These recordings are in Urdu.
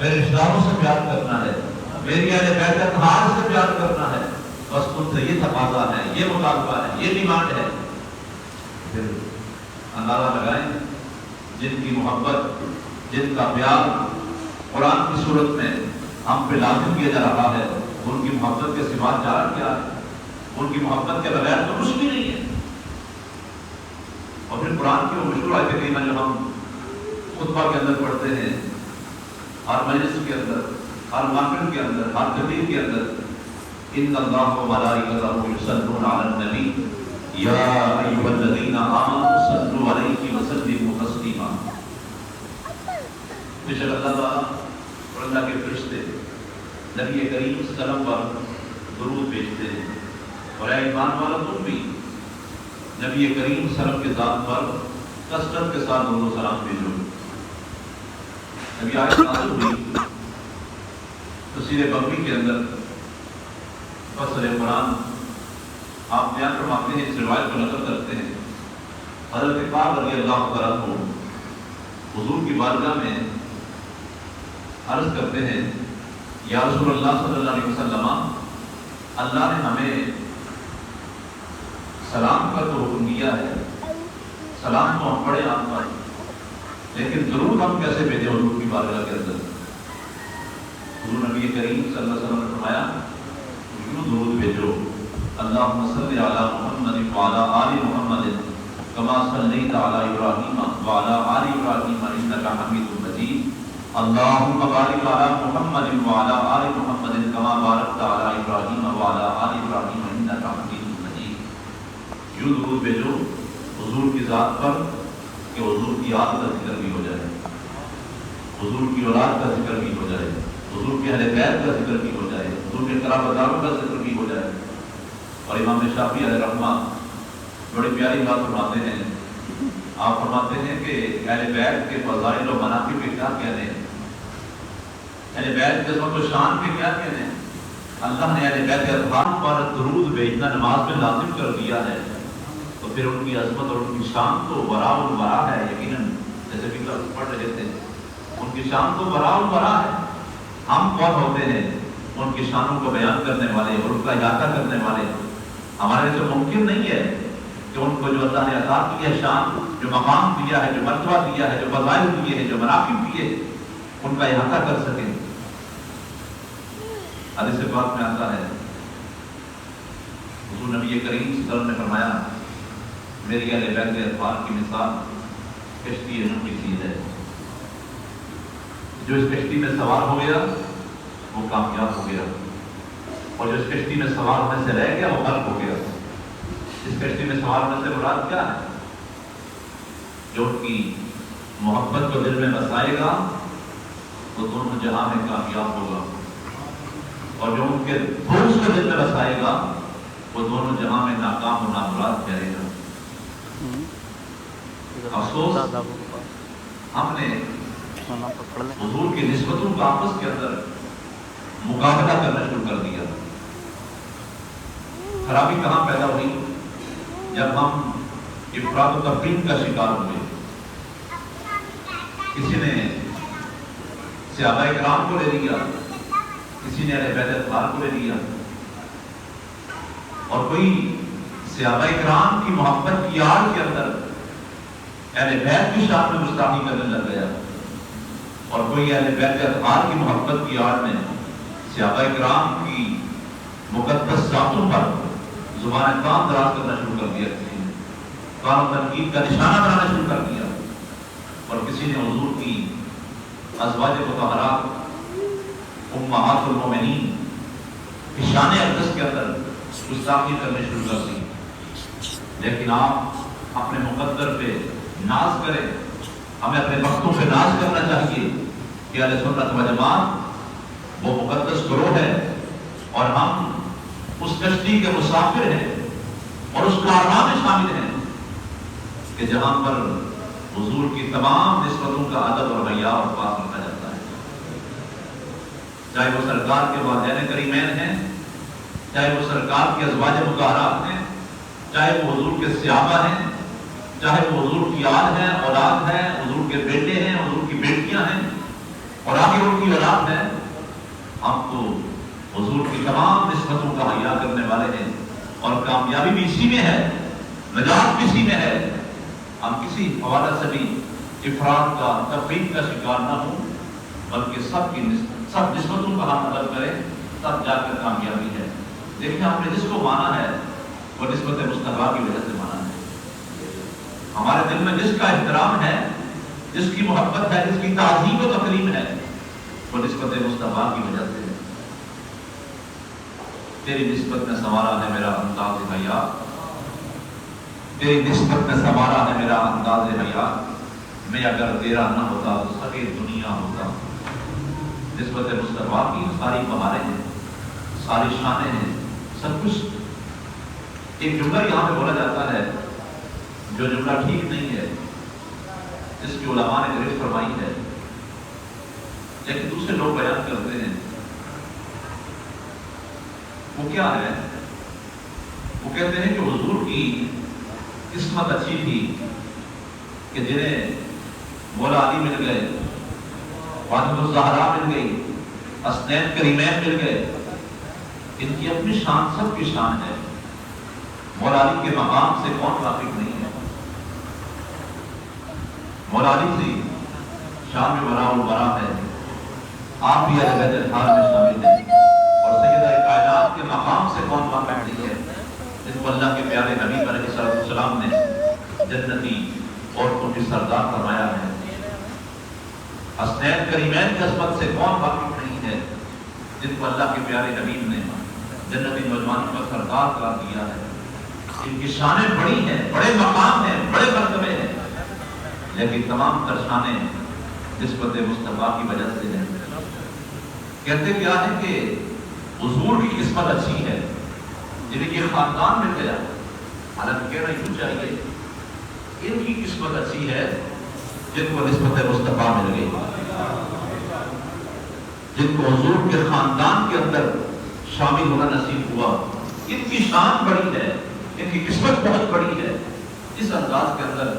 میرے رشتہ داروں سے پیار کرنا ہے، میری اہل بیت اطہار سے پیار کرنا ہے، بس ان سے یہ تقاضا ہے، یہ مطالبہ ہے، یہ ڈیمانڈ ہے۔ پھر اندازہ لگائیں جن کی محبت، جن کا پیار قرآن کی صورت میں ہم پہ لازم کیا جا رہا ہے، ان کی محبت کے سوا چارہ کیا ہے؟ ان کی محبت کے بغیر تو کچھ بھی نہیں ہے۔ اور پھر قرآن کی وہ مشہور آیت کریمہ جو ہم خطبہ کے اندر پڑھتے ہیں، ہر مجلس کے اندر، ہر محفل کے اندر، ہر تقریر کے اندر، ان اللہ و ملائکتہ یصلون علی النبی یا ایھا الذین آمنوا صلوا علیہ وسلموا تسلیما۔ بے شک اللہ تعالیٰ اور اللہ کے فرشتے نبی کریم صلی اللہ علیہ وسلم پر درود بھیجتے ہیں، اور اے ایمان والا تم بھی نبی کریم صلی اللہ علیہ وسلم کے ذات پر کثرت کے ساتھ درود و سلام بھیجو۔ نبی آیت نازل ہوئی تفسیر بغوی کے اندر فصل قرآن، آپ بیان فرماتے ہیں، اس روایت کو نقل کرتے ہیں، حضرت کعب رضی اللہ تعالیٰ عنہ حضور کی بارگاہ میں عرض کرتے ہیں، یا رسول اللہ صلی اللہ علیہ وسلم، اللہ نے ہمیں سلام کا تو حکم دیا ہے، سلام تو ہم پڑھے آپ پر، لیکن ضرور ہم کیسے بھیجیں حضور کی بارگاہ کے اندر؟ حضور نبی کریم صلی اللہ علیہ وسلم نے فرمایا، یوں درود بھیجو، اللہم صلی علی محمد وعلی آل محمد کما صلیت علی ابراہیم وعلی آل ابراہیم انک حمید مجید، اللہم بارک علی محمد وعلی آل محمد کما بارکت علی ابراہیم وعلی آل ابراہیم انک حمید مجید۔ یوں درود بھیجو حضور کی ذات پر کہ حضور کی یاد کا ذکر بھی ہو جائے، حضور کی اولاد کا ذکر بھی ہو جائے، حضور کے اہل بیت کا ذکر بھی ہو جائے، حضور کے قرابتداروں کا ذکر بھی ہو جائے۔ اور امام شافعی علیہ رحمہ بڑی پیاری بات فرماتے ہیں، آپ فرماتے ہیں کہ اہل بیت کے فضائل و مناقب کے کیا کہنے ہیں، اہل بیت کے عظمت و شان کے کیا کہنے ہیں۔ اللہ نے اہل بیت اطہار پر درود بھیجنا نماز میں لازم کر دیا ہے، تو پھر ان کی عظمت اور ان کی شان تو وراء الورا ہے، یقیناً جیسے کہ پڑھ رہے تھے، ان کی شان تو وراء الورا ہے۔ ہم کون ہوتے ہیں ان کی شانوں کو بیان کرنے والے اور ان کا احاطہ کرنے والے؟ ہمارے لیے تو ممکن نہیں ہے کہ ان کو جو اللہ نے عطا کی ہے شان، جو مقام دیا ہے، جو مرتبہ دیا ہے، جو فضائل دیے ہیں، جو مناقب دیے ہیں، ان کا احاطہ کر سکیں۔ حدیث پاک میں آتا ہے، حضور نبی کریم صلی اللہ علیہ وسلم نے فرمایا، میری اہل بیت اطہار کی مثال کشتی نوح کی چیز ہے، جو اس کشتی میں سوار ہو گیا وہ کامیاب ہو گیا، اور جو اس کشتی میں سوار ہونے سے رہ گیا وہ غرق ہو گیا۔ اس کشتی میں سوار ہونے سے مراد کیا ہے؟ جو ان کی محبت کو دل میں بسائے گا وہ دونوں جہاں میں کامیاب ہوگا، اور جو ان کے بغض کو دل میں بسائے گا وہ دونوں جہاں میں ناکام و نامراد ٹھہرے گا۔ افسوس ہم نے حضور کی نسبتوں کا آپس کے اندر مقابلہ کرنا شروع کر دیا۔ خرابی کہاں پیدا ہوئی؟ جب ہم افراط و تفریط کا شکار ہوئے۔ کسی نے صحابہ کرام کو لے لیا، کسی نے اہل بیت اطہار کو لے لیا، اور کوئی صحابہ کرام کی محبت کی آڑ کے اندر اہل بیت کی شان میں گستاخی کرنے لگ گیا، اور کوئی اہل بیت اطہار کی محبت کی آڑ میں صحابہ کرام کی مقدس ذاتوں پر زبان کام دراز کرنا شروع کر دیا، کسی نے کام تنقید کا نشانہ بنانا شروع کر دیا، اور کسی نے حضور کی ازواج مطہرات امہات المومنین کی شان اقدس کے اندر گستاخی کرنے شروع کر دی۔ لیکن آپ اپنے مقدر پہ ناز کریں، ہمیں اپنے وقتوں پہ ناز کرنا چاہیے کہ اہل سنت و جماعت وہ مقدس گروہ ہے، اور ہم اس کشتی کے مسافر ہیں اور اس کارواں میں شامل ہیں کہ جہاں پر حضور کی تمام نسبتوں کا ادب اور حیا اور پاس رکھا جاتا ہے، چاہے وہ سرکار کے والدین کریمین ہیں، چاہے وہ سرکار کے ازواج مطہرات ہیں، چاہے وہ حضور کے صحابہ ہیں، چاہے وہ حضور کی آل ہیں، اولاد ہیں، حضور کے بیٹے ہیں، حضور کی بیٹیاں ہیں، اور آگے ان کی اولاد ہے، ہم تو حضور کی تمام نسبتوں کا حیا کرنے والے ہیں، اور کامیابی بھی اسی میں ہے، نجات بھی اسی میں ہے۔ ہم کسی حوالے سے بھی افراد کا تفریق کا شکار نہ ہوں، بلکہ سب نسبتوں کا ہم مدد کریں، تب جا کر کامیابی ہے۔ دیکھیں ہم نے جس کو مانا ہے وہ نسبت مصطفیٰ کی وجہ سے مانا ہے۔ ہمارے دل میں جس کا احترام ہے، جس کی محبت ہے، جس کی تعظیم و تکریم ہے، وہ نسبت مصطفیٰ کی وجہ سے ہے۔ تیری نسبت میں سنوارا ہے میرا انداز حیا، تیری نسبت میں سنوارا ہے میرا انداز حیا، میں اگر تیرا نہ ہوتا تو ساری دنیا ہوتا۔ نسبت مصطفیٰ کی ساری بہاریں ہیں، ساری شانیں ہیں، سب کچھ۔ ایک جملہ یہاں پہ بولا جاتا ہے جو جملہ ٹھیک نہیں ہے، جس کی علماء نے گرفت فرمائی ہے، لیکن دوسرے لوگ بیان کرتے ہیں۔ وہ کیا ہے؟ وہ کہتے ہیں کہ حضور کی قسمت اچھی تھی کہ جنہیں مولا علی مل گئے، فاطمہ الزہرا مل گئی، حسنین کریمین مل گئے۔ ان کی اپنی شان، سب کی شان ہے، مولا علی کے مقام سے کون واقف نہیں ہے؟ مولا علی سے شان میں براء البراء ہے، آپ بھی اہل بیت الحال میں شامل ہیں، اور سیدہ کائنات کے مقام سے کون واقف نہیں ہے، جن کو اللہ کے پیارے حبیب علیہ السلام نے جنتی عورتوں کی سردار فرمایا ہے۔ حسنین کریمین کی عصمت سے کون واقف نہیں ہے، جن کو اللہ کے پیارے حبیب نے جنتی نوجوانوں کا سردار قرار دیا ہے۔ ان کی شانیں بڑی ہیں، بڑے مقام ہیں، بڑے مرتبے ہیں، لیکن تمام تر شانیں نسبت مصطفیٰ کی وجہ سے ہیں۔ کہتے کیا ہے کہ حضور کی قسمت اچھی ہے، جنہیں یہ خاندان مل گیا، حالانکہ کہنا کیوں چاہیے، ان کی قسمت اچھی ہے جن کو نسبت مصطفیٰ مل گئی، جن کو حضور کے خاندان کے اندر شامل ہونا نصیب ہوا۔ ان کی شان بڑی ہے، ان کی قسمت بہت بڑی ہے۔ اس انداز کے اندر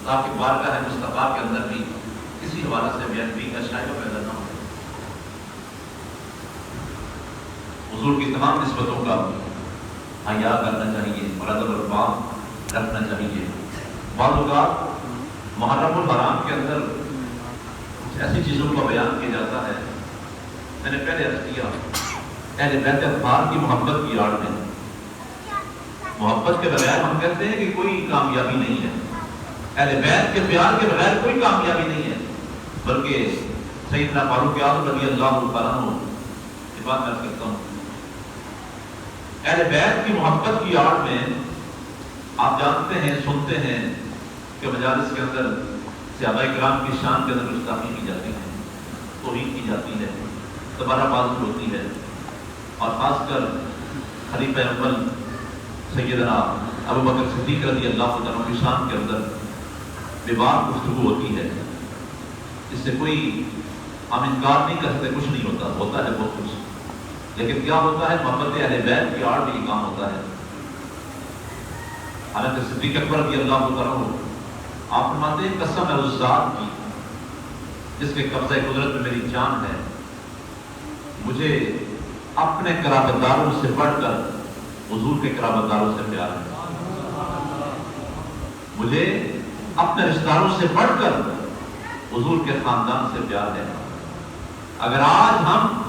تاکہ بارگاہ مصطفیٰ کے اندر بھی کسی حوالے سے بیانوی کا شائبہ پیدا نہ ہو۔ حضور کی تمام نسبتوں کا حیا کرنا چاہیے اور ادب و احترام رکھنا چاہیے۔ بعض اوقات محرم الحرام کے اندر کچھ ایسی چیزوں کا بیان کیا جاتا ہے، میں نے پہلے عرض کیا، اہل بیت اطہار کی محبت کی آڑ میں، محبت کے بغیر ہم کہتے ہیں کہ کوئی کامیابی نہیں ہے، اہل بیت کے پیار کے بغیر کوئی کامیابی نہیں ہے، بلکہ سیدنا فاروق اعظم رضی اللہ تعالیٰ عنہ یہ بات میں کہتا ہوں، اہل بیت کی محبت کی آڑ میں آپ جانتے ہیں، سنتے ہیں کہ مجالس کے اندر صحابہ کرام کی شان کے اندر گستاخی کی جاتی ہے، توہین کی جاتی ہے، تبرہ بازی ہوتی ہے، اور خاص کر خلیفہ اول سیدنا ابو بکر صدیق رضی اللہ عنہ کی شان کے اندر بے بات گفتگو ہوتی ہے۔ اس سے کوئی ہم انکار نہیں کر سکتے، کچھ نہیں ہوتا، ہوتا ہے بہت کچھ، لیکن کیا ہوتا ہے، محبت اہل بیت کی آڑ میں یہ کام ہوتا ہے۔ حالانکہ صدیق اکبر رضی اللہ عنہ آپ فرماتے ہیں، قسم ہے اس ذات کی جس کے قبضہ قدرت میں میری جان ہے، مجھے اپنے قرابت داروں سے بڑھ کر حضور کے قرابت داروں سے پیار ہے، مجھے اپنے رشتہ داروں سے بڑھ کر حضور کے خاندان سے پیار ہے۔ اگر آج ہم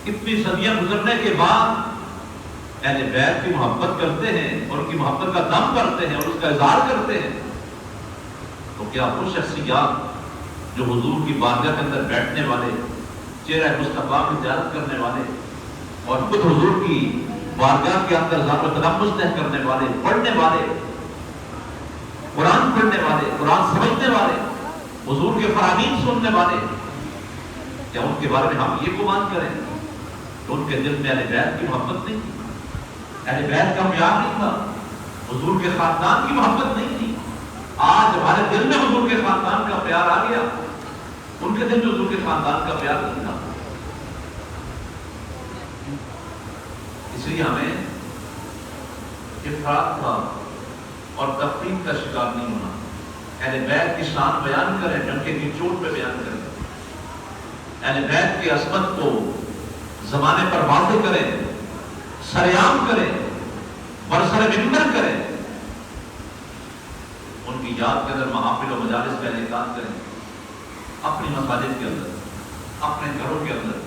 اتنی صدیاں گزرنے کے بعد اہل بیت کی محبت کرتے ہیں اور ان کی محبت کا دم کرتے ہیں اور اس کا اظہار کرتے ہیں، تو کیا وہ شخصیات جو حضور کی بارگاہ کے اندر بیٹھنے والے، چہرہ مصطفیٰ کی زیارت کرنے والے اور خود حضور کی بارگاہ کے اندر ذات و تنفس طے کرنے والے، پڑھنے والے، قرآن پڑھنے والے، قرآن سمجھنے والے، حضور کے فرامین سننے والے، کیا ان کے بارے میں ہم یہ گمان کریں کہ ان کے دل میں اہل بیت کی محبت نہیں تھی، اہل بیت کا پیار نہیں تھا، حضور کے خاندان کی محبت نہیں تھی؟ آج ہمارے دل میں حضور کے خاندان کا پیار آ گیا، ان کے دل میں حضور کے خاندان کا پیار نہیں تھا۔ اس لیے ہمیں افراط کا اور تفریق کا شکار نہیں ہونا۔ اہل بیت کی شان بیان کریں، ڈنکے کی چوٹ پہ بیان کریں، اہل بیت کی عظمت کو زمانے پر واضح کریں، سریعام کریں، برسر منبر کریں، ان کی یاد کے اندر محافل و مجالس کا انعقاد کریں، اپنی مساجد کے اندر، اپنے گھروں کے اندر،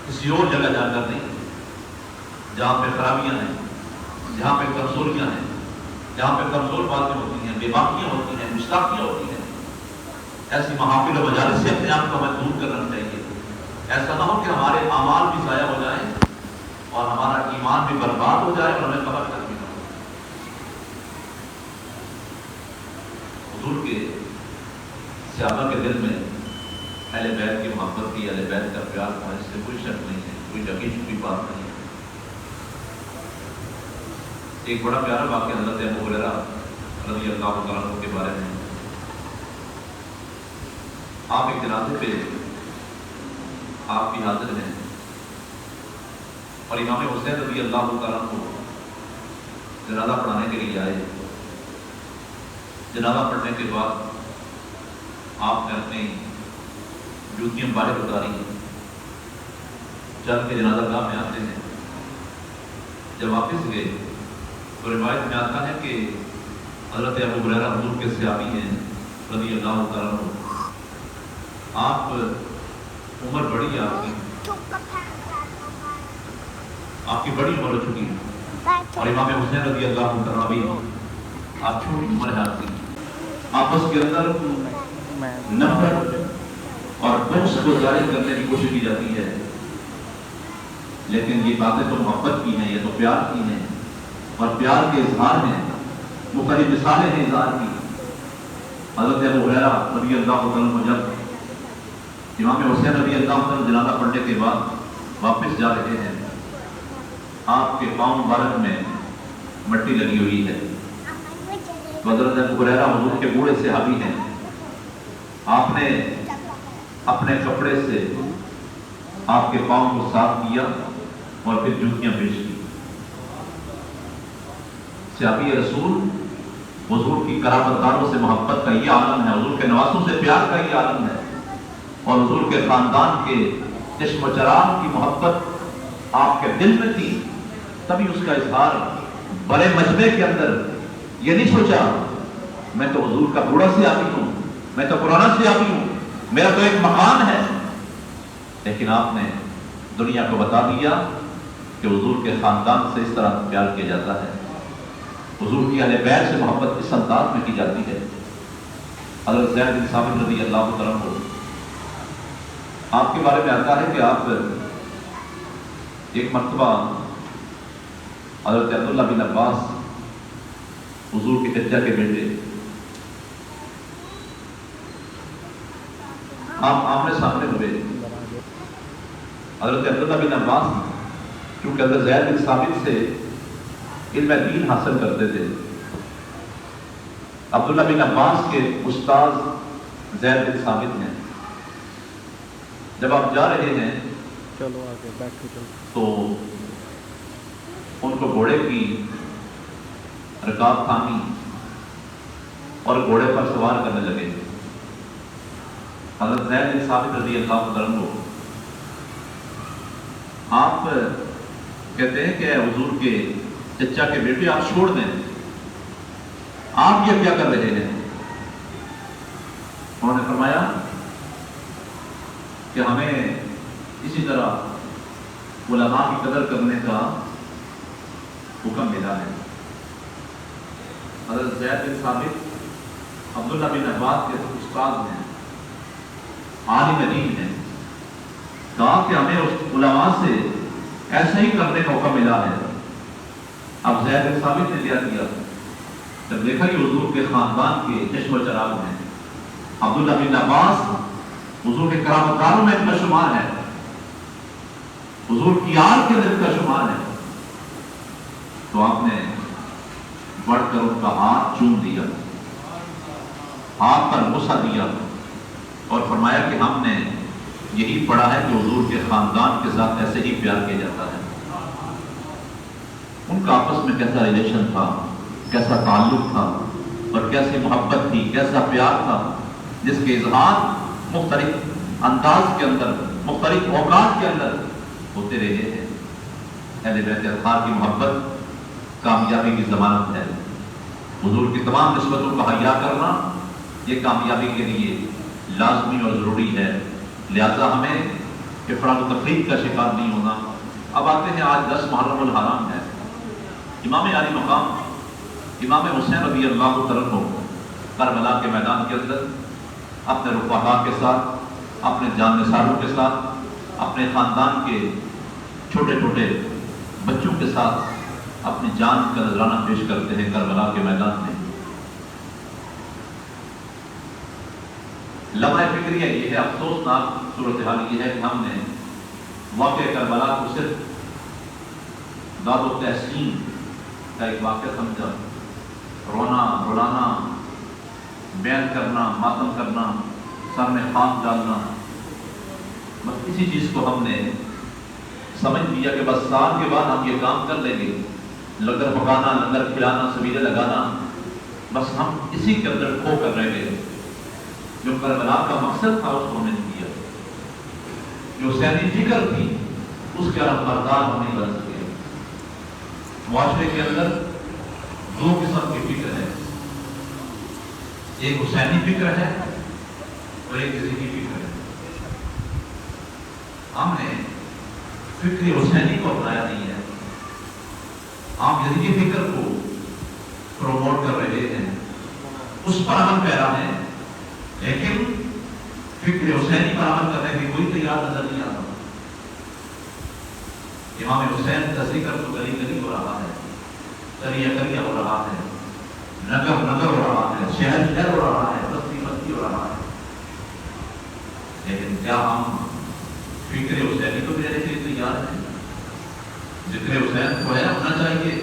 کسی اور جگہ جا کر نہیں، جہاں پہ خرابیاں ہیں، جہاں پہ کمزوریاں ہیں، جہاں پہ کمزور باتیں ہوتی ہیں، بے باکیاں ہوتی ہیں، گستاخیاں ہوتی ہیں، ایسی محافل و مجالس سے اپنے آپ کو ہمیں دور کرنا چاہیے۔ ایسا نہ ہو کہ ہمارے اعمال بھی ضائع ہو جائیں اور ہمارا ایمان بھی برباد ہو جائے اور ہمیں قبر تک بھی نہ ہو۔ حضور کے صحابہ کے دل میں اہل بیت کی محبت کی، اہل بیت کا پیار تھا، اس سے کوئی شک نہیں ہے، کوئی ڈکی چھپی بات نہیں ہے۔ ایک بڑا پیارا واقعہ حضرت ابو ہریرہ رضی اللہ تعالیٰ عنہ کے بارے میں۔ آپ ایک جنازے پہ آپ بھی حاضر ہیں اور امام حسین رضی اللہ تعالیٰ عنہ جنازہ پڑھانے کے لیے آئے۔ جنازہ پڑھنے کے بعد آپ نے اپنی جوتیاں باہر اتاری، چل کے جنازہ گاہ میں آتے ہیں۔ جب واپس گئے تو روایت میں آتا ہے کہ حضرت ابو ہریرہ حضور کے صحابی ہیں رضی اللہ تعالیٰ عنہ، آپ عمر بڑی ہے، آپ کی بڑی عمر ہو چکی ہے، اور امام حسین رضی اللہ تعالیٰ بھی آپ چھوٹی عمر ہے آپ کی۔ آپس کے اندر نفرت اور بغض کو ظاہر کرنے کی کوشش کی جاتی ہے، لیکن یہ باتیں تو محبت کی ہیں، یہ تو پیار کی ہیں، اور پیار کے اظہار ہیں، مختلف مثالیں ہیں اظہار کی۔ حضرت ابو ہریرہ رضی اللہ تعالیٰ عنہ جب امام حسین رضی اللہ عنہ جنازہ پڑھنے کے بعد واپس جا رہے ہیں، آپ کے پاؤں مبارک میں مٹی لگی ہوئی ہے۔ تو حضرت ابو ہریرہ حضور کے بوڑھے صحابی ہیں، آپ نے اپنے کپڑے سے آپ کے پاؤں کو صاف کیا اور پھر جوتیاں پیش کی۔ صحابی رسول حضور کی قرابت داروں سے محبت کا یہ عالم ہے، حضور کے نواسوں سے پیار کا یہ عالم ہے، اور حضور کے خاندان کے چشم و چراغ کی محبت آپ کے دل میں تھی، تبھی اس کا اظہار بڑے مجمع کے اندر یہ نہیں سوچا میں تو حضور کا بوڑھا صحابی ہوں، میں تو پرانا صحابی ہوں، میرا تو ایک مقام ہے، لیکن آپ نے دنیا کو بتا دیا کہ حضور کے خاندان سے اس طرح پیار کیا جاتا ہے، حضور کی اہل بیت سے محبت اس انداز میں کی جاتی ہے۔ حضرت زید بن ثابت رضی اللہ تعالیٰ عنہ، آپ کے بارے میں آتا ہے کہ آپ ایک مرتبہ حضرت عبداللہ بن عباس حضور کے چچا کے بیٹے، آپ آمنے سامنے ہوئے۔ حضرت عبداللہ بن عباس چونکہ حضرت زید بن ثابت سے علم دین حاصل کرتے تھے، عبداللہ بن عباس کے استاذ زید بن ثابت ہیں۔ جب آپ جا رہے ہیں چلو آگے بیٹھو چلو، تو ان کو گھوڑے کی رکاب تھامی اور گھوڑے پر سوار کرنے لگے۔ حضرت زید بن ثابت رضی اللہ عنہ آپ کہتے ہیں کہ حضور کے چچا کے بیٹے آپ چھوڑ دیں، آپ یہ کیا کر رہے ہیں؟ انہوں نے فرمایا کہ ہمیں اسی طرح علماء کی قدر کرنے کا حکم ملا ہے۔ حضرت زید بن ثابت عبداللہ بن عباس کے استاد ہیں، عالم دین ہیں، کہا کہ ہمیں اس علماء سے ایسا ہی کرنے کا حکم ملا ہے۔ اب زید بن ثابت نے کیا جب دیکھا کہ حضور کے خاندان کے چشم و چراغ ہیں، عبداللہ بن عباس حضور کے قرابت داروں میں ان کا شمار ہے، حضور کی آل کے اندر کا شمار ہے، تو آپ نے بڑھ کر ان کا ہاتھ چوم دیا، ہاتھ پر بوسہ دیا اور فرمایا کہ ہم نے یہی پڑھا ہے کہ حضور کے خاندان کے ساتھ ایسے ہی پیار کیا جاتا ہے۔ ان کا آپس میں کیسا ریلیشن تھا، کیسا تعلق تھا، اور کیسی محبت تھی، کیسا پیار تھا، جس کے اظہار مختلف انداز کے اندر، مختلف اوقات کے اندر ہوتے رہے ہیں۔ اہل بیت اطہار کی محبت کامیابی کی ضمانت ہے۔ حضور کی تمام نسبتوں کو حیا کرنا یہ کامیابی کے لیے لازمی اور ضروری ہے، لہذا ہمیں افراد و تفریق کا شکار نہیں ہونا۔ اب آتے ہیں، آج 10 محرم الحرام ہے۔ امام علی مقام امام حسین رضی اللہ تعالیٰ عنہ کربلا کے میدان کے اندر اپنے رفقا کے ساتھ، اپنے جان نثاروں کے ساتھ، اپنے خاندان کے چھوٹے چھوٹے بچوں کے ساتھ اپنی جان کا نذرانہ پیش کرتے ہیں کربلا کے میدان میں۔ لمحہ فکریہ یہ ہے، افسوسناک صورتحال یہ ہے کہ ہم نے واقعہ کربلا کو صرف داد و تحسین کا ایک واقعہ سمجھا، رونا رلانا، بیان کرنا، ماتم کرنا، سر میں خاک ڈالنا، بس اسی چیز کو ہم نے سمجھ لیا کہ بس سال کے بعد ہم یہ کام کر لیں گے، لنگر پکانا، لنگر کھلانا، سبیلے لگانا، بس ہم اسی کے اندر کھو کر رہ گئے۔ جو کربلا کا مقصد تھا اس کو ہم نے نہیں کیا، جو حسینی فکر تھی اس کے علم بردار ہم نہیں بن سکے۔ معاشرے کے اندر دو قسم کی فکر ہے، ایک حسینی فکر ہے اور ایک یزیدی فکر ہے۔ ہم نے فکر حسینی کو اپنایا نہیں ہے، ہم یزیدی فکر کو پروموٹ کر رہے ہیں، اس پر ہم پیرا ہیں، لیکن فکر حسینی پر عمل کرنے کی کوئی تیار نظر نہیں آتا۔ امام حسین کا ذکر تو گلی گلی ہو رہا ہے، کریہ کریہ ہو رہا ہے، نگر نگر ہو رہا ہے، شہر شہر ہو رہا ہے، بستی بستی ہو رہا ہے، لیکن کیا ہم فکر حسینی کو بھی لینے کے لیے تیار ہیں؟ ذکر حسین کو ہے ہونا چاہیے،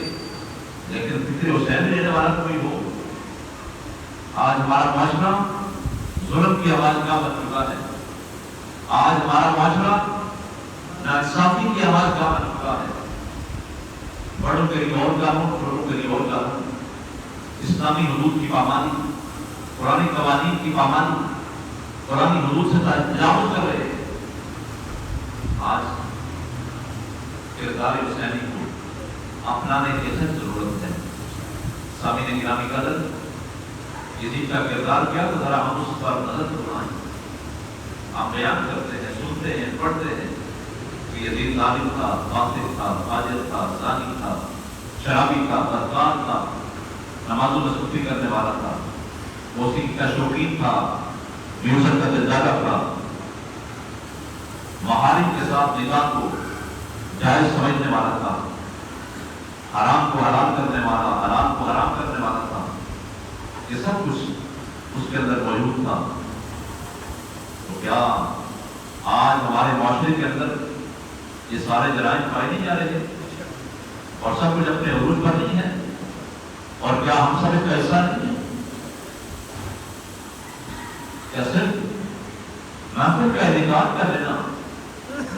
لیکن فکر حسین لینے والا کوئی ہو۔ آج ہمارا معاشرہ ظلم کی آواز کا بن چکا ہے، آج ہمارا معاشرہ ناانصافی کی آواز کا بن چکا ہے۔ بڑوں کے لیے اور قانون، چھوٹوں کے لیے اور قانون، اسلامی حدود کی پامانی، قرآنی قوانین کی پامانی، قرآنی حدود سے تجاوز کر رہے ہیں۔ آج کردار حسینی کو اپنانے کی سخت ضرورت ہے۔ سامعین گرامی قدر، یزید کا کردار کیا تو ذرا ہم اس پر نظر دوڑائیں۔ ہم بیان کرتے ہیں، سنتے ہیں، پڑھتے ہیں کہ یزید ظالم تھا، فاسق تھا، فاجر تھا، زانی تھا، شرابی تھا، بدکار تھا، نمازوں میں سستی کرنے والا تھا، موسیقی کا شوقین تھا، میوزک کا دلدادہ تھا، محارم کے ساتھ نکاح کو جائز سمجھنے والا تھا، حرام کو حلال کرنے والا، حلال کو حرام کرنے والا تھا۔ یہ سب کچھ اس کے اندر موجود تھا۔ تو کیا آج ہمارے معاشرے کے اندر یہ سارے جرائم پائے نہیں جا رہے اور سب کچھ اپنے عروج پر نہیں ہے؟ اور کیا ہم سب اس کا حصہ نہیں ہے؟ کیا صرف محفل کا انعقاد کر لینا،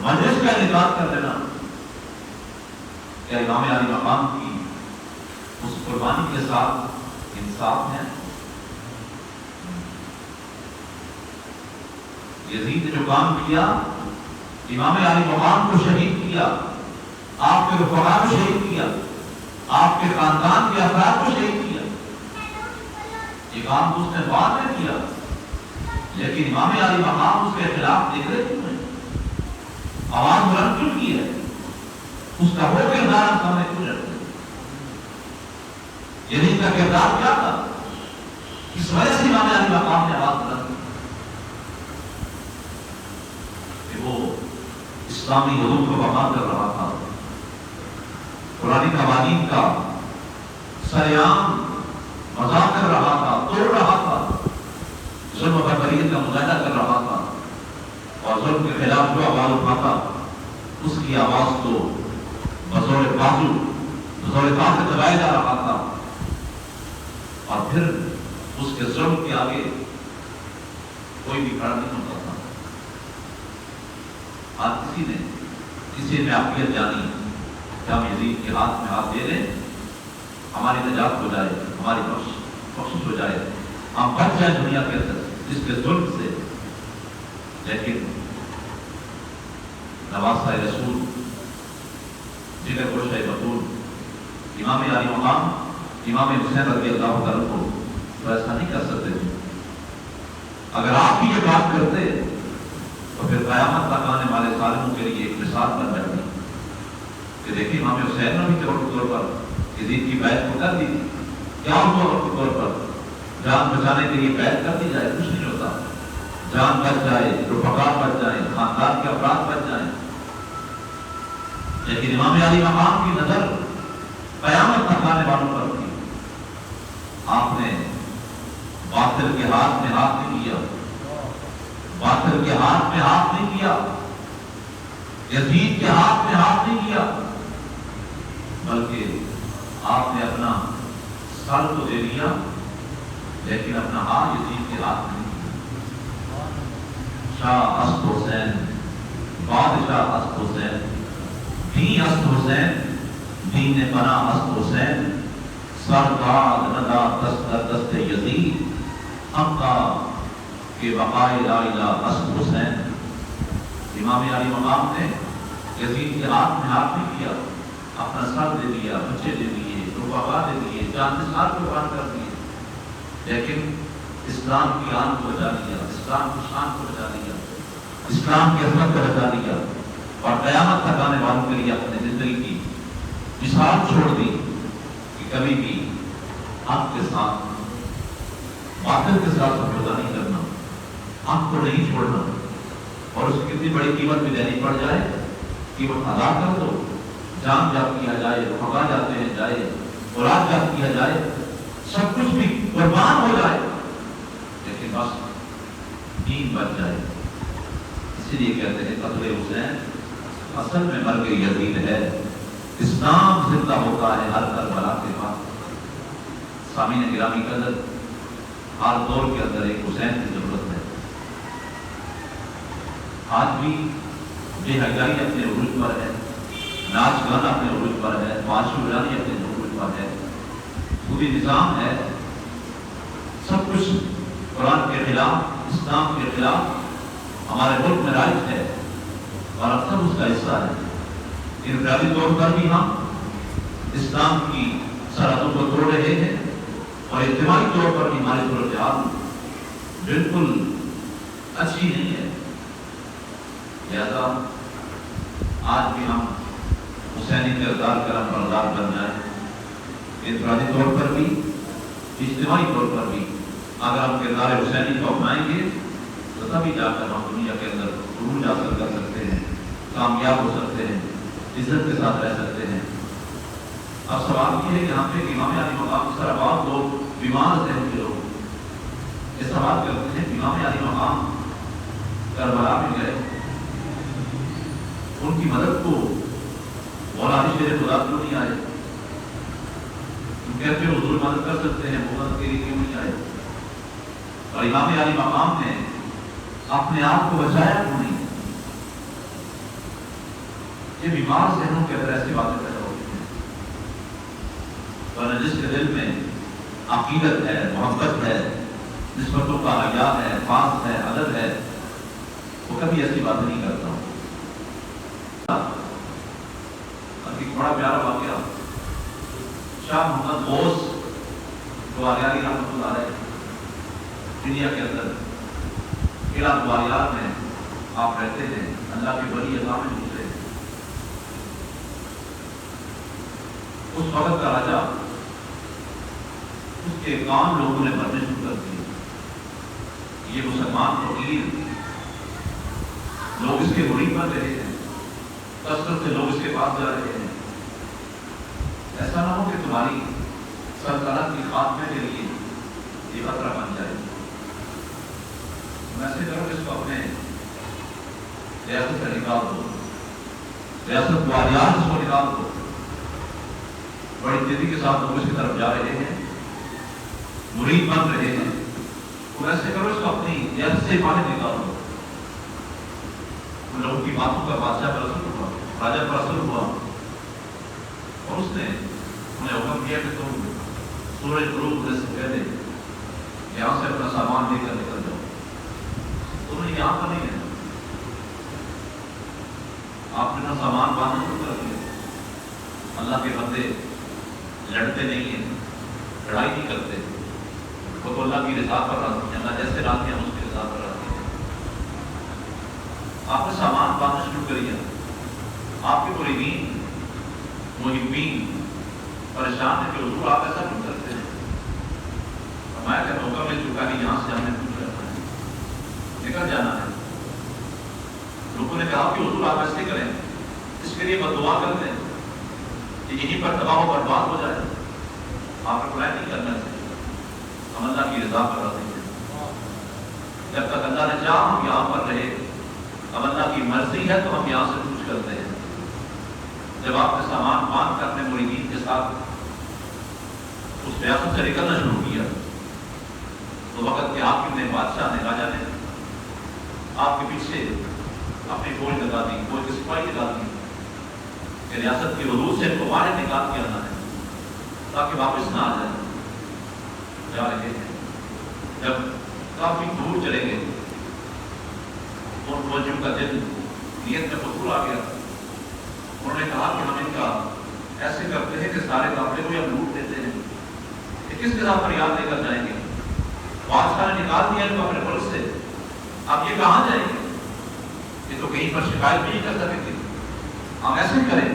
مجلس کا انعقاد کر لینا، کیا امام علی مقام کی اس قربانی کے ساتھ انصاف ہے؟ یزید نے جو کام کیا، امام علی مقام کو شہید کیا، آپ کے رفقا کو شہید کیا، آپ کے خاندان کے افراد کو شہید کیا، یہ کام تو اس نے بعد میں کیا، لیکن امام علی مقام اس کے خلاف نکلے کیوں ہیں؟ آواز بلند کیوں کی ہے؟ اس کا وہ کردار ہم سامنے کیوں رکھتے ہیں؟ یزید کا کردار کیا تھا؟ اس وجہ سے امام علی مقام نے آواز بلند کی کہ وہ اسلامی حدود کو بحال کر رہا تھا، قرآنی قوانین کا سریعان مذاق کر رہا تھا، توڑ رہا تھا، ظلم و بربریت کا مظاہرہ کر رہا تھا، اور ظلم کے خلاف جو آواز اٹھاتا اس کی آواز کو بزور بازو، بزور طاقت دبایا جا رہا تھا، اور پھر اس کے ظلم کے آگے کوئی بھی کھڑا نہیں ہوتا تھا۔ آج کسی نے عقیدت جانی کہ ہم یزید کے ہاتھ میں ہاتھ دے دیں، ہماری نجات ہو جائے، ہماری بخشش ہو جائے، ہم بچ جائیں دنیا کے اندر جس کے ظلم سے، لیکن نواسہ رسول جگر گوشہ بطول امام علی مقام امام حسین رضی اللہ تعالیٰ کو تو ایسا نہیں کر سکتے تھے. اگر آپ بھی یہ بات کرتے تو پھر قیامت تک آنے والے ظالموں کے لیے ایک مثال بن جاتی کہ دیکھیں امام حسین نے بھی طور پر یزید کی بیعت کو کر دی تھی. کیا طور پر جان بچانے کے لیے بیعت کر دی جائے کچھ نہیں ہوتا. جان بچ جائے، رفقا بچ جائیں، خاندان کے افراد بچ جائیں. لیکن امام علی مقام کی نظر قیامت تک آنے والوں پر تھی. آپ نے باطل کے ہاتھ میں ہاتھ نہیں کیا، باطل کے ہاتھ میں ہاتھ نہیں کیا، یزید کے ہاتھ میں ہاتھ نہیں کیا، بلکہ آپ نے اپنا سر تو دے دیا لیکن اپنا ہاتھ یزید کے ہاتھ میں نہیں کیا. شاہ اسد حسین، بادشاہ اسد حسین، دین اسد حسین، دین پناہ اسد حسین، سرداد ندا دست یزید، حقا کے بقائے لا الہ اسد حسین. امام علی مقام نے یزید کے ہاتھ میں ہاتھ نہیں کیا، اپنا سر دے دیا، بچے دے دیے، رفقا دے دیے، جان نثار قربان کر دیے، لیکن اسلام کی آن کو بچا لیا، اسلام کی شان کو بچا لیا، اسلام کی عظمت کو بچا لیا اور قیامت تک آنے والوں کے لیے اپنی زندگی کی مثال چھوڑ دی کہ کبھی بھی حق کے ساتھ باطل کے ساتھ سمجھوتا نہیں کرنا، حق کو نہیں چھوڑنا، اور اس کی کتنی بڑی قیمت بھی دینی پڑ جائے قیمت ادا کر دو. جان جات کیا جائے، رفقا جاتے ہیں جائے، اولاد جات کیا جائے، سب کچھ بھی قربان ہو جائے، لیکن بس دین بچ جائے. اسی لیے کہتے ہیں قتل حسین اصل میں مرگ یزید ہے، اسلام زندہ ہوتا ہے ہر کربلا کے بعد. سامعین گرامی قدر، ہر دور کے اندر ایک حسین کی ضرورت ہے. آج بھی بے حیائی اپنے عروج پر ہے، ناچ گانا اپنے عروج پر ہے، معاشی ویرانی اپنے عروج پر ہے، پوری نظام ہے، سب کچھ قرآن کے خلاف، اسلام کے خلاف ہمارے ملک میں رائج ہے اور اب سب اس کا حصہ ہے. انفرادی طور پر بھی ہم اسلام کی سرحدوں کو توڑ رہے ہیں اور اجتماعی طور پر بھی ہماری صورتحال بالکل اچھی نہیں ہے. لہذا آج بھی ہم حسینی کردار کا بردار بن جائیں. انفرادی طور پر بھی، اجتماعی طور پر بھی اگر ہم کردار حسینی کو اپنائیں گے تو تبھی جا کر ہم دنیا کے اندر عروج حاصل کر سکتے ہیں، کامیاب ہو سکتے ہیں، عزت کے ساتھ رہ سکتے ہیں. اب سوال یہ ہے کہ یہاں پہ امام علی مقام اس طرح بہت لوگ بیمار ذہن کے لوگ یہ سوال کرتے ہیں کہ امام علی مقام کربلا میں گئے، ان کی مدد کو مولا علی شیر خدا کیوں نہیں آئے؟ کہتے ہیں حضور مدد کر سکتے ہیں، وہ مدد کے لیے کیوں نہیں آئے؟ اور امام علی مقام نے اپنے آپ کو بچایا کیوں نہیں؟ یہ بیمار ذہنوں کے اندر ایسی باتیں پیدا ہوتی ہیں. ورنہ جس کے دل میں عقیدت ہے، محبت ہے، نسبتوں کا حیا ہے، پاس ہے، ادب ہے، وہ کبھی ایسی باتیں نہیں کرتا. ایک بڑا پیارا واقعہ، شاہ محمد غوث گوالیاری رحمۃ اللہ علیہ انڈیا کے اندر قلعہ گوالیار میں آپ رہتے ہیں، اللہ کے ولی اللہ میں گزرے. اس وقت کا راجا، اس کے کام لوگوں نے بھرنے شروع کر دیے. یہ مسلمان فقیر لوگ اس کے مرید بن رہے ہیں، کثرت سے لوگ اس کے پاس جا رہے ہیں. ایسا نہ ہو کہ تمہاری سلطنت کی خاتمے کے لیے یہ خطرہ بن جائے. ایسے کرو اس کو اپنے ریاست سے نکال دو، ریاست گوالیار اس کو نکال دو. بڑی تیزی کے ساتھ لوگ اس کی طرف جا رہے ہیں، مرید بن رہے ہیں. تو ایسے کرو اس کو اپنی ریاست سے باہر نکال دو. ان لوگوں کی باتوں کا بادشاہ پر اثر ہوا، راجا پر اثر ہوا، اور اس نے انہیں حکم کیا کہ تم سورج غروب ہونے سے پہلے یہاں سے اپنا سامان لے کر نکل جاؤ. تمہیں یہاں پر نہیں ہے، آپ نے سامان باندھنا شروع کر دیا. اللہ کے بندے لڑتے نہیں ہیں, لڑائی نہیں کرتے, وہ تو اللہ کی رضا پر راضی ہیں. اللہ جیسے راضی ہیں اس کی رضا پر راضی ہیں. آپ نے سامان باندھنا شروع کر دیا. آپ کے مریدین محبین پریشان ہے کہ حضور آپ ایسا کیوں کرتے ہیں؟ فرمایا کہ موقع مل چکا ہے, یہاں سے ہم نے کچھ کرنا ہے, نکل جانا ہے. لوگوں نے کہا کہ حضور آپ ایسے کریں, اس کے لیے بددعا کرتے ہیں کہ یہیں پر تباہ و برباد ہو جائے. آپ نے پلان نہیں کرنا چاہیے. ہم اللہ کی رضا پر راضی ہیں. جب تک اللہ نے چاہا ہم یہاں پر رہے, اب اللہ کی مرضی ہے تو ہم یہاں سے کچھ کرتے ہیں. جب آپ نے سامان باندھ کر اپنے مریدین کے ساتھ اس ریاست سے نکلنا شروع کیا تو وقت کے حاکم نے, بادشاہ نے, راجا نے آپ کے پیچھے اپنی فوج لگا دی, فوج کی سپاہی لگا دی کہ ریاست کی حدود سے ان کو باہر نکال کے آنا ہے تاکہ واپس نہ آ جائے. جا رہے ہیں, جب کافی دور چلے گئے ان فوجیوں کا دل نیت میں پتھر آ گیا. انہوں نے کہا کہ ہم ان کا ایسے کرتے ہیں کہ سارے قافلے کو ہم لوٹ دیتے ہیں, کہ کس کے ساتھ فریاد لے کر جائیں گے؟ بادشاہ نے نکال دیا ان کو اپنے پلس سے, اب یہ کہاں جائیں گے؟ یہ تو کہیں پر شکایت نہیں کر سکیں گے. ہم ایسے کریں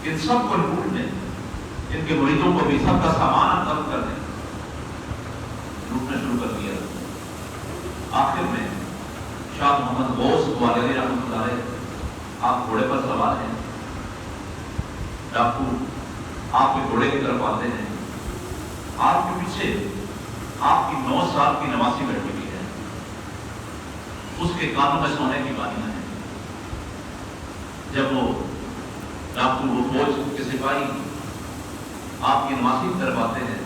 کہ ان سب کو لوٹ دیں, ان کے مریدوں کو بھی سب کا سامان ہم ضبط کر دیں. لوٹنا شروع کر دیا. آخر میں شاہ محمد غوث گوالیاری رحمۃ اللہ علیہ, آپ گھوڑے پر سوار ہیں, ڈاکو آپ کے گھوڑے کی طرف آتے ہیں. آپ کے پیچھے آپ کی 9 سال کی نواسی بیٹھی ہوئی ہے, اس کے کانوں میں سونے کی بالیاں ہیں. جب وہ ڈاکو, وہ فوج کے سپاہی آپ کی نواسی کی طرف آتے ہیں,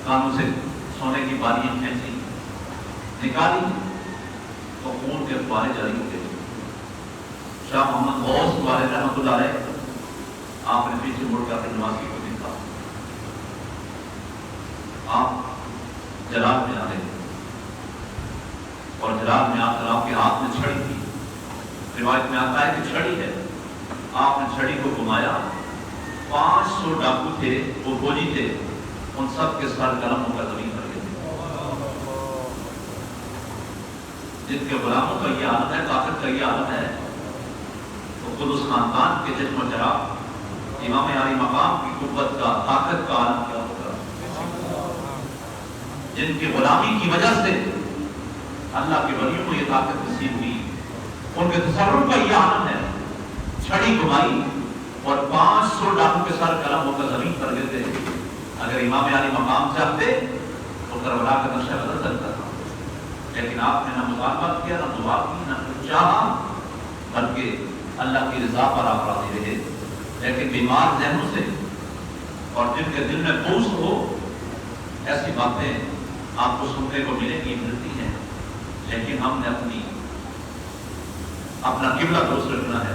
کانوں سے سونے کی بالیاں کھینچی, نکالی تو خون کے فوارے جاری ہو گئے. شاہ محمد غوث گوالیاری رحمۃ اللہ علیہ آپ نے پیچھے مڑ کر اپنی نواسی کو دیکھا. آپ جلال میں آ گئے اور جلال میں آ کر آپ کے ہاتھ میں چھڑی تھی. روایت میں آتا ہے کہ چھڑی ہے. آپ نے چھڑی کو گھمایا. 500 ڈاکو تھے, وہ فوجی تھے, ان سب کے سر قلم ہو کر زمین پر گئے. جن کے غلاموں کا یہ عالم ہے, طاقت کا یہ عالم ہے, تو خود اس خاندان کے چشم و چراغ امام عالی مقام کی قوت کا, طاقت کا عالم کیا ہوگا, جن کی غلامی کی وجہ سے اللہ کے ولیوں کو یہ طاقت نصیب ہوئی. ان کے تصرف کا یہ عالم ہے. چھڑی گھمائی اور 500 ڈاکو کے سر قلم ہو کر زمین پر گرتے. اگر امام عالی مقام چاہتے تو کربلا کا نقشہ بدل سکتا تھا, لیکن آپ نے نہ مطالبہ کیا, نہ دعا کی, نہ کچھ چاہا, بلکہ اللہ کی رضا پر آپ راضی رہے. لیکن بیمار ذہنوں سے اور جن کے دل میں بوجھ ہو, ایسی باتیں آپ کو سننے کو ملیں گی, ملتی ہیں. لیکن ہم نے اپنا قبلہ درست رکھنا ہے,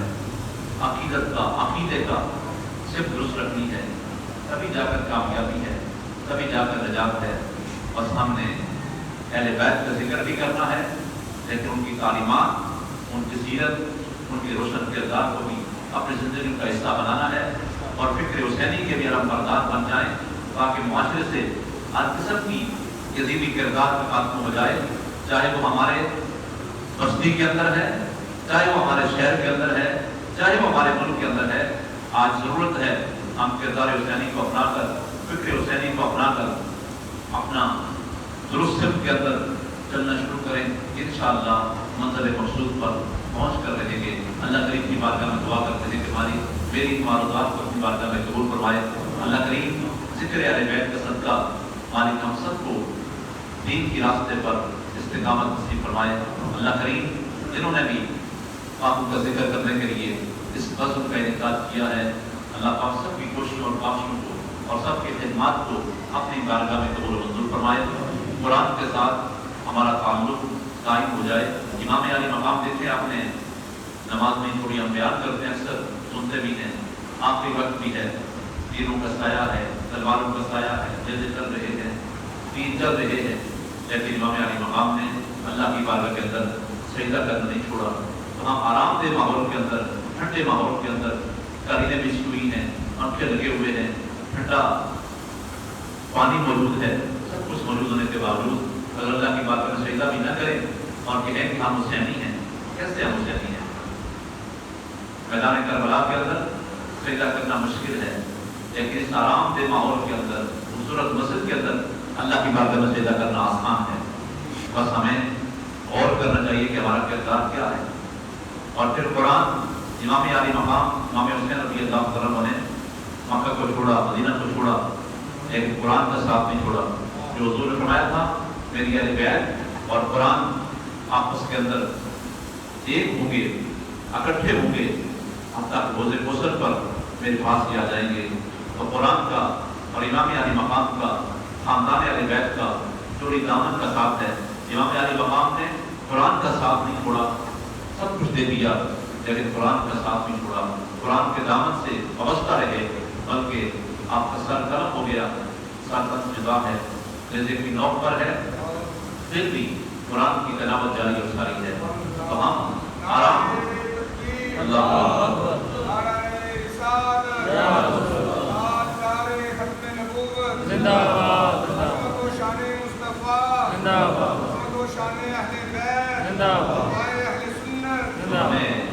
عقیدت کا, عقیدے کا صرف درست رکھنی ہے, تبھی جا کر کامیابی ہے, تبھی جا کر نجات ہے. بس ہم نے اہل بیت کا ذکر بھی کرنا ہے, لیکن ان کی تعلیمات, ان کی سیرت, ان کی روشن کردار کو بھی اپنی زندگی کا حصہ بنانا ہے, اور فکر حسینی کے بھی علم بردار بن جائیں, تاکہ معاشرے سے ہر قسم کی یزیدی کردار کا خاتمہ ہو جائے, چاہے وہ ہمارے بستی کے اندر ہے, چاہے وہ ہمارے شہر کے اندر ہے, چاہے وہ ہمارے ملک کے اندر ہے. آج ضرورت ہے ہم کردار حسینی کو اپنا کر, فکر حسینی کو اپنا کر اپنا درست سمت کے اندر چلنا شروع کریں. انشاءاللہ منزل مقصود پر پہنچ کر رہیں گے. اللہ کریم کی بارگاہ میں دعا کرتے ہیں کہ ہماری میری معروضات کو اپنی بارگاہ میں قبول فرمائے. اللہ کریم ذکر اہل بیت کا صدقہ مالک ہم سب کو دین کی راستے پر استقامت نصیب فرمائے. اللہ کریم جنہوں نے بھی آپ کا ذکر کرنے کے لیے اس غزل کا انعقاد کیا ہے, اللہ پاک سب کی کوششوں اور کاوشوں کو اور سب کی خدمات کو اپنی بارگاہ میں قبول و منظور فرمائے. قرآن کے ساتھ ہمارا تعلق قائم ہو جائے. امام عالی مقام دیکھے آپ نے نماز میں تھوڑی ہم بیان کرتے ہیں, اکثر سنتے بھی ہیں, آخری وقت بھی ہے, تیروں کا سایہ ہے, تلواروں کا سایہ ہے, جلد چل رہے ہیں, تین چل رہے ہیں, لیکن امام عالی مقام نے اللہ کی بارگاہ کے اندر سجدہ کرنا نہیں چھوڑا. تو ہم آرام دہ ماحول کے اندر ٹھنڈے ماحول کے اندر قالینیں بچھی ہوئی ہیں، پنکھے لگے ہوئے ہیں، ٹھنڈا پانی موجود ہے، سب کچھ موجود ہونے کے باوجود اگر اللہ کی بات میں سجدہ بھی نہ کریں اور کہیں کہ ہم حسینی ہیں، کیسے ہم حسینی ہیں؟ میدان کربلا کے اندر سجدہ کرنا مشکل ہے، لیکن اس آرام دہ ماحول کے اندر، خوبصورت مسجد کے اندر اللہ کی بارگاہ میں سجدہ کرنا آسان ہے۔ بس ہمیں غور کرنا چاہیے کہ ہمارا کردار کیا ہے۔ اور پھر قرآن، امام علی مقام امام حسین رضی اللہ عنہ نے مکہ کو چھوڑا، مدینہ کو چھوڑا، لیکن قرآن کا ساتھ نہیں چھوڑا۔ جو حضور نے فرمایا تھا میری اہل بیت اور قرآن آپس کے اندر ایک ہوں گے، اکٹھے ہوں گے، ہم تک روز کوثر پر میرے پاس ہی آ جائیں گے۔ تو قرآن کا اور امام علی مقام کا، خاندان اہل بیت کا چوری دامن کا ساتھ ہے۔ امام علی مقام نے قرآن کا ساتھ نہیں چھوڑا، سب کچھ دے دیا لیکن قرآن کا ساتھ نہیں چھوڑا، قرآن کے دامن سے وابستہ رہے، بلکہ آپ کا سر قلم ہو گیا، سر قلم جدا ہے، رزق کی نوک پر ہے، پھر بھی قرآن کی تلاوت جاری اور ساری ہے۔ تو ہم آرام اللہ ہمیں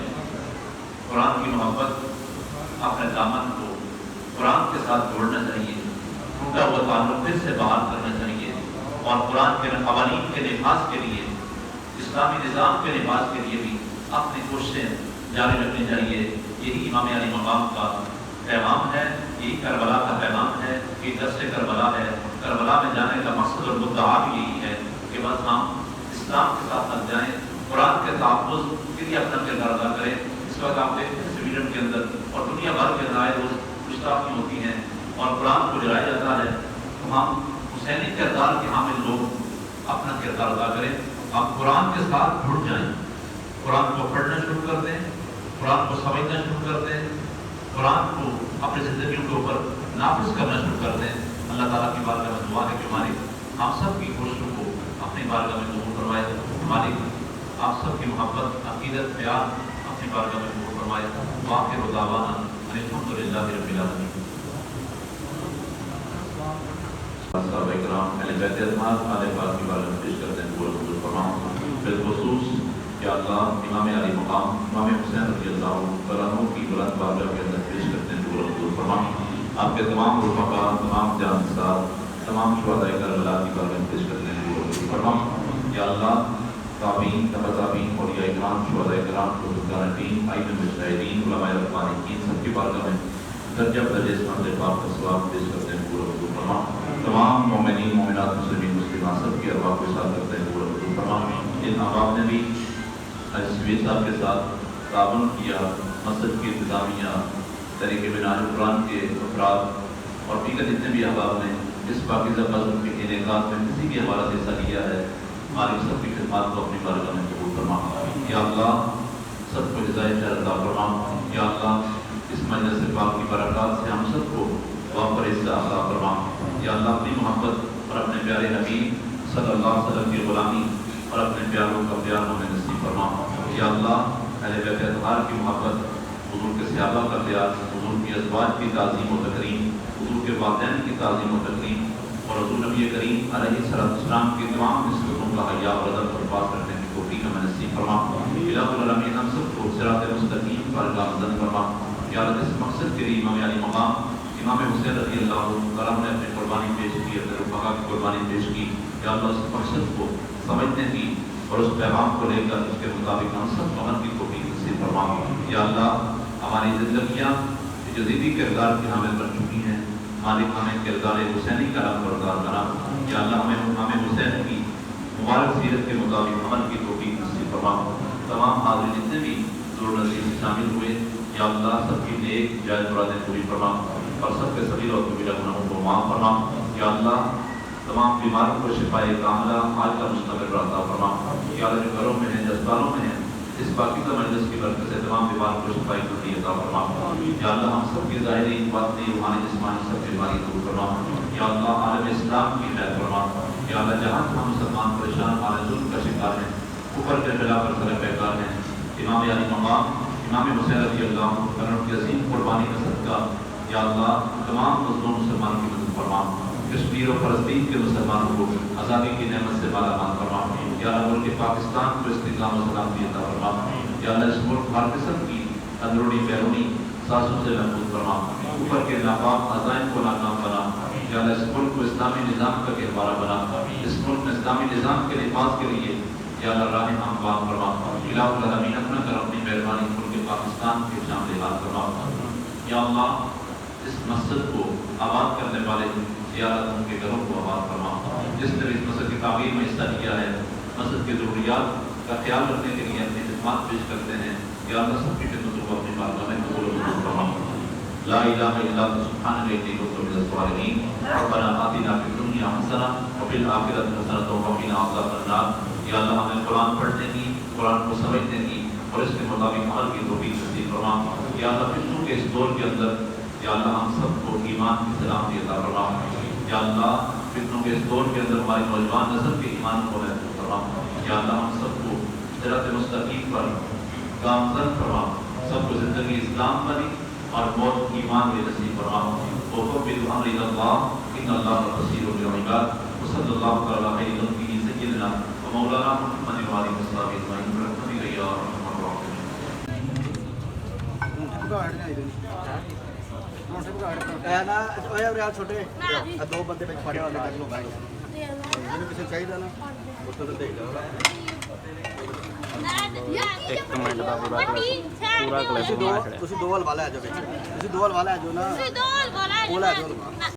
قرآن کی محبت، اپنے دامن کو قرآن کے ساتھ جوڑنا چاہیے، ٹوٹا ہوا تعلق پھر سے بحال کرنا چاہیے، اور قرآن کے قوانین کے نفاذ کے لیے، اسلامی نظام کے نفاذ کے لیے بھی اپنی کوششیں جاری رکھنی چاہیے۔ یہی امام علی مقام کا پیغام ہے، یہی کربلا کا پیغام ہے، یہ درس کربلا ہے۔ کربلا میں جانے کا مقصد اور مدعا بھی یہی ہے کہ بس ہم اسلام کے ساتھ لگ جائیں، قرآن کے تحفظ کے لیے اپنا کردار ادا کریں۔ اس وقت آپ دیکھتے ہیں سویڈن کے اندر اور دنیا بھر کے اندر روز گستاخی ہوتی ہیں اور قرآن کو جلایا جاتا ہے، تو ہم حسینی کردار کے حامل لوگ اپنا کردار ادا کریں، آپ قرآن کے ساتھ جڑ جائیں، قرآن کو پڑھنا شروع کر دیں، قرآن کو سمجھنا شروع کر دیں، قرآن کو اپنی زندگیوں کے اوپر نافذ کرنا شروع کر دیں۔ اللہ تعالیٰ کی بارگاہ میں دعا ہے کہ مالک ہم سب کی کوششوں کو اپنی بارگاہ میں قبول فرمائے، مالک آپ سب کی محبت، عقیدت، پیار اپنی بارگاہ میں قبول فرمائے۔ وآخر دعوانا ان الحمدللہ رب العالمین۔ صحابہ کرام اہل بیت اعتماد آل پاک کی بارگاہ میں پیش کرتے ہیں، قبول فرماؤ۔ بالخصوص یا اللہ امام علی مقام امام حسین رضی اللہ عنہ کی بلند بارگاہ کے اندر پیش کرتے ہیں، قبول فرماؤ۔ آپ کے تمام رفقا، تمام جانسار، تمام شہداء کربلا کی بارگاہ میں پیش کرتے ہیں، قبول فرماؤ۔ یا اللہ تابعین، تبع تابعین، اولیاء کرام، شہداء کرام، بزرگان دین، ائمہ مجتہدین، علماء ربانیین، سب کی بارگاہ میں درجہ بدرجہ اس مرد پاک کا ثواب پیش کرتے ہیں، قبول فرماؤ۔ تمام مومنین، مومنات، مسلمین، مسلمات سب کی ارواح کو ساتھ کرتے ہیں، قبول فرماؤ۔ ان احباب نے بھی سبیر صاحب کے ساتھ تعاون کیا، مسجد کی انتظامیہ، طریقے بناء قرآن کے افراد اور دیگر جتنے بھی احباب نے اس پاکیزہ بزم کے انعقاد میں کسی بھی حوالہ سے حصہ لیا ہے، مالک سب کی خدمات کو اپنی بارگاہ میں قبول فرما۔ یا اللہ سب کو جزائے خیر عطا فرما۔ یا اللہ اس مجلس پاک کی برکات سے ہم سب کو وافر حصہ عطا فرما۔ یا اللہ اپنی محبت اور اپنے پیارے نبی صلی اللہ علیہ وسلم کی غلامی اور اپنے پیاروں کا پیار ہمیں نصیب فرما۔ یا اللہ اہل بیت اطہار کی محبت، حضور کے صحابہ کا پیار، حضور کی ازواج کی تعظیم و تکریم، حضور کے والدین کی تعظیم و تکریم اور حضور نبی کریم علیہ السلام کی تمام نسبتوں کا حیا اور ادب پر پاس کرنے کی توفیق ہمیں نصیب فرما۔ الہ العالمین ہم سب کو صراط مستقیم پر گامزن فرما۔ یا اللہ اس مقصد کے لیے امام علی مقام امام حسین رضی اللہ عنہ نے اپنی قربانی پیش کی، اپنے رفقا کی قربانی پیش کی۔ یا اللہ اس مقصد کو سمجھنے کی اور اس پیغام کو لے کر اس کے مطابق ہم سب عمل کی توفیق نصیب فرما۔ یا اللہ ہماری زندگیاں جدیدی کردار کے حامل بن چکی ہیں، مالک ہمیں کردار حسینی کا رنگ بردار بنا۔ یا اللہ ہمیں امام حسین کی مبارک سیرت کے مطابق عمل کی توفیق نصیب فرما۔ تمام حاضرین جتنے بھی ضرور نصیب سے شامل ہوئے، یا اللہ سب کی نیک جائز مرادیں پوری فرما اور سب کے صغیر اور کبیرہ گناہوں کو معاف فرما۔ یا اللہ تمام بیماروں کو شفائے کاملہ حال کا مستمر عطا فرما۔ یا اللہ جو گھروں میں ہیں، جذباتوں میں ہیں، اس پاکیزہ مجلس کی برکت سے تمام بیماروں کو شفائی کلی عطا فرما۔ یا اللہ ہم سب کی ظاہری، باطنی، روحانی، جسمانی سب بیماری دور فرما۔ یا اللہ عالم اسلام کی خیر فرما۔ یا اللہ جہاں ہم مسلمان پریشان حال ظلم کا شکار ہیں، کفر کے خلاف پر سر پیکار ہیں، امام علی مقام امام حسین رضی اللہ عنہ کی عظیم قربانی کا صدقہ یا اللہ تمام مظلوم مسلمانوں کی مدد فرما، کشمیر و فلسطین کے مسلمانوں کو آزادی کی نعمت سے مالا مال فرما، یا اللہ ملک پاکستان کو استحکام و سلامتی عطا فرما، یا اللہ اس ملک ہر قسم کی اندرونی بیرونی سازشوں سے محفوظ فرما، اوپر کے ناپاک عزائم کو ناکام بنا، یا اللہ اس ملک کو اسلامی نظام کا گہوارہ بنا، اس ملک میں اسلامی نظام کے نفاذ کے لیے یا اللہ راہ ہموار فرما، الہ العالمین اپنا کر اپنی مہربانی ملک پاکستان کے شامل حال فرما، یا اللہ اس مسجد کو آباد کرنے والے زیارتوں کے گھروں کو آباد فرما، جس نے اس مسجد کی تعمیر میں حصہ لیا ہے، مسجد کی ضروریات کا خیال رکھنے کے لیے اپنی خدمات پیش کرتے ہیں، یا اللہ سب کی خدمتوں کو اپنی بارگاہ میں قبول و منظور فرما۔ لا الہ الا انت سبحانک انی کنت من الظالمین، ربنا آتنا فی الدنیا حسنہ وفی الآخرۃ حسنۃ وقنا عذاب النار۔ یا اللہ ہمیں قرآن پڑھنے کی، قرآن کو سمجھنے کی اور اس کے مطابق عمل کی توفیق نصیب فرما۔ یا اللہ فتنوں کے اس دور کے اندر یا اللہ ہم سب کو ایمان کی سلامتی عطا فرما۔ یا اللہ فتنوں کے اس دور کے اندر ہمارے نوجوان نسل کے ایمان کو محفوظ فرما۔ یا اللہ ہم سب کو صراط مستقیم پر گامزن فرما، سب کو زندگی اسلام بنی اور موت ایمان میں نصیب فرما۔ وفوض امری الی اللہ ان اللہ بصیر بالعباد، وصلی اللہ تعالی علی نبیہ سیدنا ومولانا محمد وعلی آلہ وصحبہ اجمعین برحمتک یا ارحم الراحمین۔ چھوٹے دو بندے پڑے والے کر لو بھائی، کسی چاہیے نا اس کو دیکھ لو۔ ایک منٹ دا پورا کلپ دو والے آ جاؤ، دو والے آ جاؤ نا،